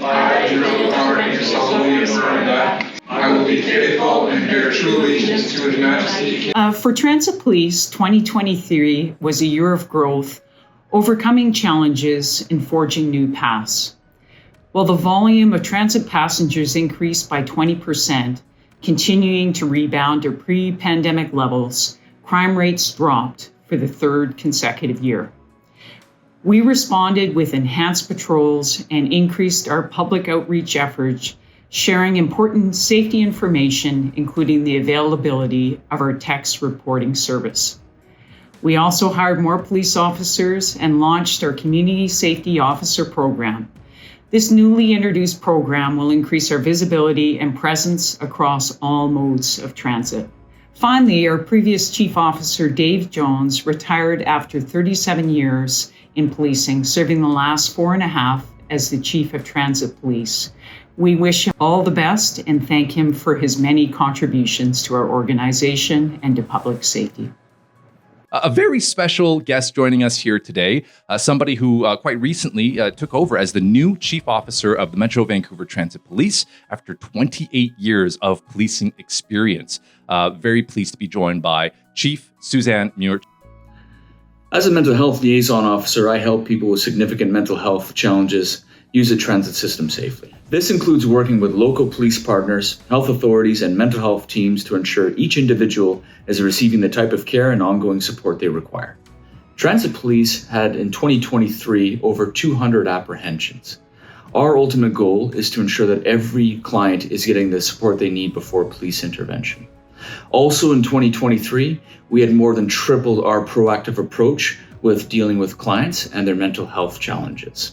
I, Gerald Clark, do solemnly affirm that I will be faithful and bear true allegiance to His Majesty. For Transit Police, 2023 was a year of growth, overcoming challenges and forging new paths. While the volume of transit passengers increased by 20%, continuing to rebound to pre-pandemic levels, crime rates dropped for the third consecutive year. We responded with enhanced patrols and increased our public outreach efforts, sharing important safety information, including the availability of our text reporting service. We also hired more police officers and launched our Community Safety Officer program. This newly introduced program will increase our visibility and presence across all modes of transit. Finally, our previous Chief Officer, Dave Jones, retired after 37 years in policing, serving the last 4.5 as the Chief of Transit Police. We wish him all the best and thank him for his many contributions to our organization and to public safety. A very special guest joining us here today, somebody who quite recently took over as the new Chief Officer of the Metro Vancouver Transit Police after 28 years of policing experience. Very pleased to be joined by Chief Suzanne Muir. As a mental health liaison officer, I help people with significant mental health challenges use the transit system safely. This includes working with local police partners, health authorities, and mental health teams to ensure each individual is receiving the type of care and ongoing support they require. Transit Police had in 2023 over 200 apprehensions. Our ultimate goal is to ensure that every client is getting the support they need before police intervention. Also in 2023, we had more than tripled our proactive approach with dealing with clients and their mental health challenges.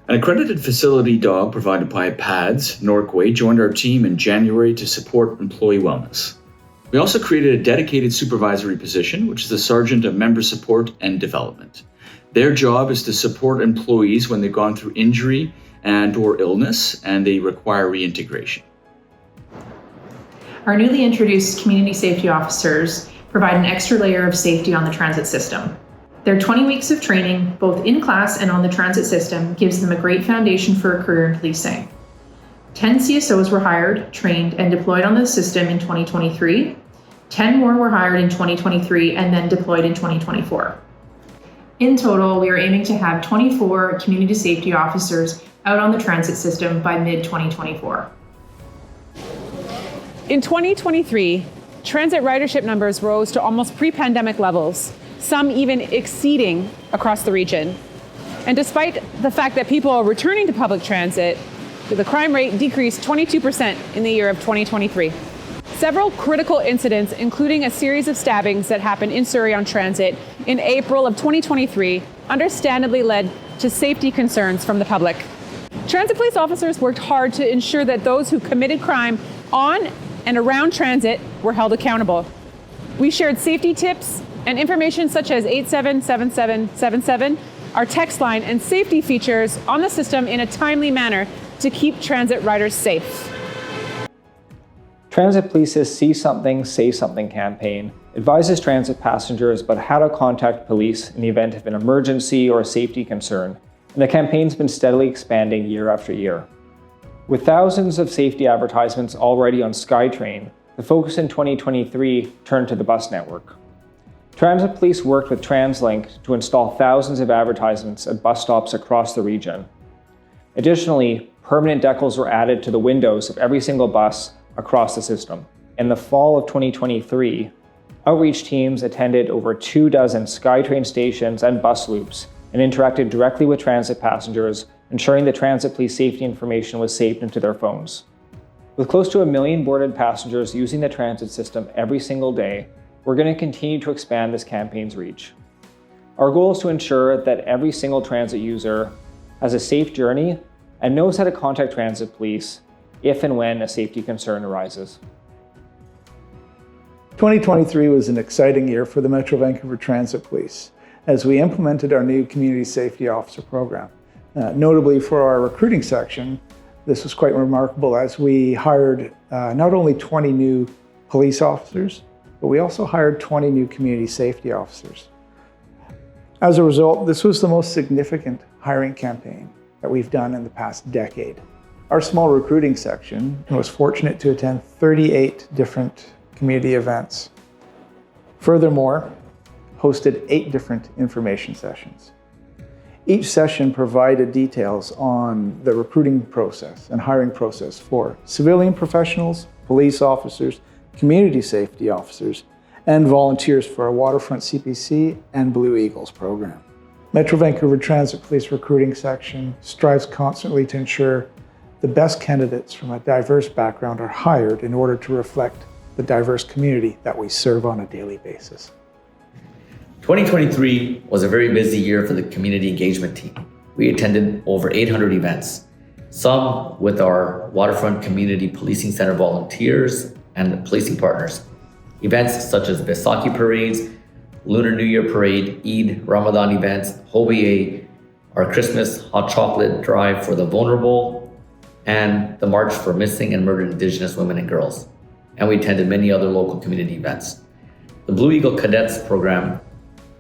An accredited facility dog provided by PADS, Norquay, joined our team in January to support employee wellness. We also created a dedicated supervisory position, which is the Sergeant of Member Support and Development. Their job is to support employees when they've gone through injury and/or illness and they require reintegration. Our newly introduced community safety officers provide an extra layer of safety on the transit system. Their 20 weeks of training, both in class and on the transit system, gives them a great foundation for a career in policing. 10 CSOs were hired, trained, and deployed on the system in 2023. 10 more were hired in 2023 and then deployed in 2024. In total, we are aiming to have 24 community safety officers out on the transit system by mid-2024. In 2023, transit ridership numbers rose to almost pre-pandemic levels, some even exceeding across the region. And despite the fact that people are returning to public transit, the crime rate decreased 22% in the year of 2023. Several critical incidents, including a series of stabbings that happened in Surrey on transit in April of 2023, understandably led to safety concerns from the public. Transit police officers worked hard to ensure that those who committed crime on and around transit were held accountable. We shared safety tips and information such as 877777, our text line, and safety features on the system in a timely manner to keep transit riders safe. Transit Police's See Something, Say Something campaign advises transit passengers about how to contact police in the event of an emergency or a safety concern, and the campaign's been steadily expanding year after year. With thousands of safety advertisements already on SkyTrain, the focus in 2023 turned to the bus network. Transit Police worked with TransLink to install thousands of advertisements at bus stops across the region. Additionally, permanent decals were added to the windows of every single bus across the system. In the fall of 2023, outreach teams attended over 24 SkyTrain stations and bus loops and interacted directly with transit passengers, ensuring the Transit Police safety information was saved into their phones. With close to 1 million boarded passengers using the transit system every single day, we're going to continue to expand this campaign's reach. Our goal is to ensure that every single transit user has a safe journey and knows how to contact Transit Police if and when a safety concern arises. 2023 was an exciting year for the Metro Vancouver Transit Police as we implemented our new Community Safety Officer program. Notably for our recruiting section, this was quite remarkable as we hired not only 20 new police officers, but we also hired 20 new community safety officers. As a result, this was the most significant hiring campaign that we've done in the past decade. Our small recruiting section was fortunate to attend 38 different community events. Furthermore, hosted 8 different information sessions. Each session provided details on the recruiting process and hiring process for civilian professionals, police officers, community safety officers, and volunteers for our Waterfront CPC and Blue Eagles program. Metro Vancouver Transit Police recruiting section strives constantly to ensure the best candidates from a diverse background are hired in order to reflect the diverse community that we serve on a daily basis. 2023 was a very busy year for the community engagement team. We attended over 800 events, some with our Waterfront Community Policing Center volunteers and policing partners. Events such as Vaisakhi parades, Lunar New Year parade, Eid, Ramadan events, Hobiye, our Christmas hot chocolate drive for the vulnerable, and the March for Missing and Murdered Indigenous Women and Girls. And we attended many other local community events. The Blue Eagle Cadets program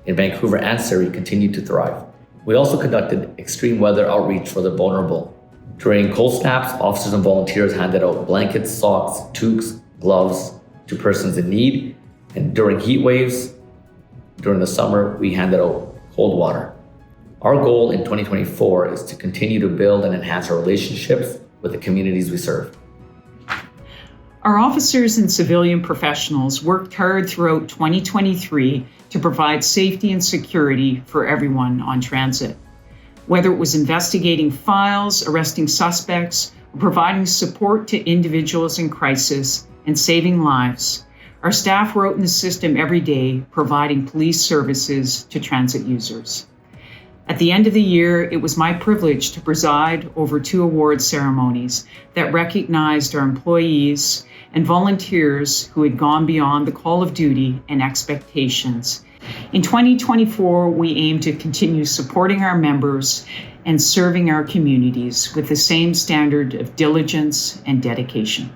in Vancouver and Surrey continued to thrive. We also conducted extreme weather outreach for the vulnerable. During cold snaps, officers and volunteers handed out blankets, socks, toques, gloves to persons in need. And during heat waves, during the summer, we handed out cold water. Our goal in 2024 is to continue to build and enhance our relationships with the communities we serve. Our officers and civilian professionals worked hard throughout 2023 to provide safety and security for everyone on transit. Whether it was investigating files, arresting suspects, or providing support to individuals in crisis and saving lives, our staff were out in the system every day providing police services to transit users. At the end of the year, it was my privilege to preside over 2 award ceremonies that recognized our employees and volunteers who had gone beyond the call of duty and expectations. In 2024, we aim to continue supporting our members and serving our communities with the same standard of diligence and dedication.